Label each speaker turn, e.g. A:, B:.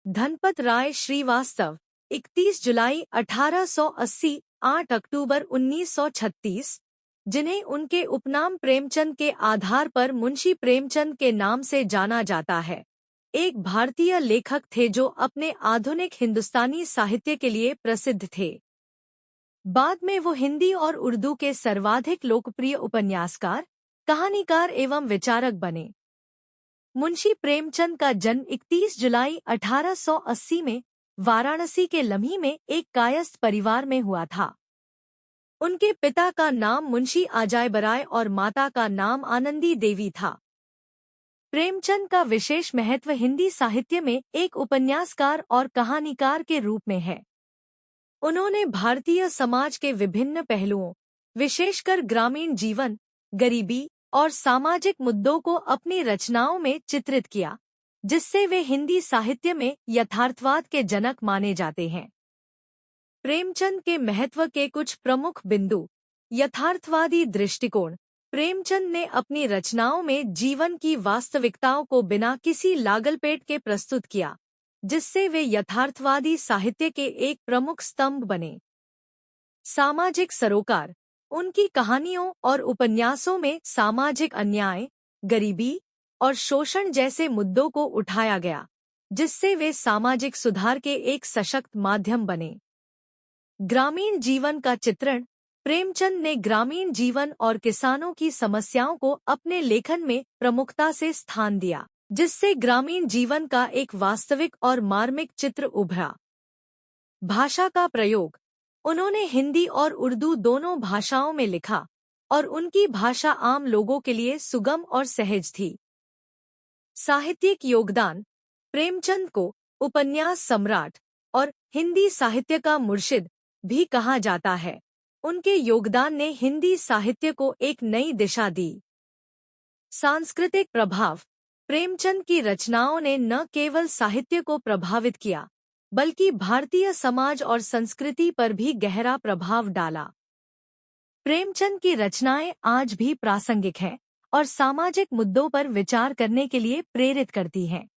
A: धनपत राय श्रीवास्तव 31 जुलाई 1880 8 अक्टूबर 1936, जिन्हें उनके उपनाम प्रेमचंद के आधार पर मुंशी प्रेमचंद के नाम से जाना जाता है, एक भारतीय लेखक थे जो अपने आधुनिक हिंदुस्तानी साहित्य के लिए प्रसिद्ध थे। बाद में वो हिंदी और उर्दू के सर्वाधिक लोकप्रिय उपन्यासकार, कहानीकार एवं विचारक बने। मुंशी प्रेमचंद का जन्म 31 जुलाई 1880 में वाराणसी के लम्ही में एक कायस्थ परिवार में हुआ था। उनके पिता का नाम मुंशी अजायबराय और माता का नाम आनंदी देवी था। प्रेमचंद का विशेष महत्व हिंदी साहित्य में एक उपन्यासकार और कहानीकार के रूप में है। उन्होंने भारतीय समाज के विभिन्न पहलुओं, विशेषकर ग्रामीण जीवन, गरीबी और सामाजिक मुद्दों को अपनी रचनाओं में चित्रित किया, जिससे वे हिंदी साहित्य में यथार्थवाद के जनक माने जाते हैं। प्रेमचंद के महत्व के कुछ प्रमुख बिंदु। यथार्थवादी दृष्टिकोण। प्रेमचंद ने अपनी रचनाओं में जीवन की वास्तविकताओं को बिना किसी लागलपेट के प्रस्तुत किया, जिससे वे यथार्थवादी साहित्य के एक प्रमुख स्तंभ बने। सामाजिक सरोकार। उनकी कहानियों और उपन्यासों में सामाजिक अन्याय, गरीबी और शोषण जैसे मुद्दों को उठाया गया, जिससे वे सामाजिक सुधार के एक सशक्त माध्यम बने। ग्रामीण जीवन का चित्रण। प्रेमचंद ने ग्रामीण जीवन और किसानों की समस्याओं को अपने लेखन में प्रमुखता से स्थान दिया, जिससे ग्रामीण जीवन का एक वास्तविक और मार्मिक चित्र उभरा। भाषा का प्रयोग। उन्होंने हिंदी और उर्दू दोनों भाषाओं में लिखा और उनकी भाषा आम लोगों के लिए सुगम और सहज थी। साहित्यिक योगदान। प्रेमचंद को उपन्यास सम्राट और हिंदी साहित्य का मुर्शिद भी कहा जाता है। उनके योगदान ने हिंदी साहित्य को एक नई दिशा दी। सांस्कृतिक प्रभाव। प्रेमचंद की रचनाओं ने न केवल साहित्य को प्रभावित किया, बल्कि भारतीय समाज और संस्कृति पर भी गहरा प्रभाव डाला। प्रेमचंद की रचनाएं आज भी प्रासंगिक हैं और सामाजिक मुद्दों पर विचार करने के लिए प्रेरित करती हैं।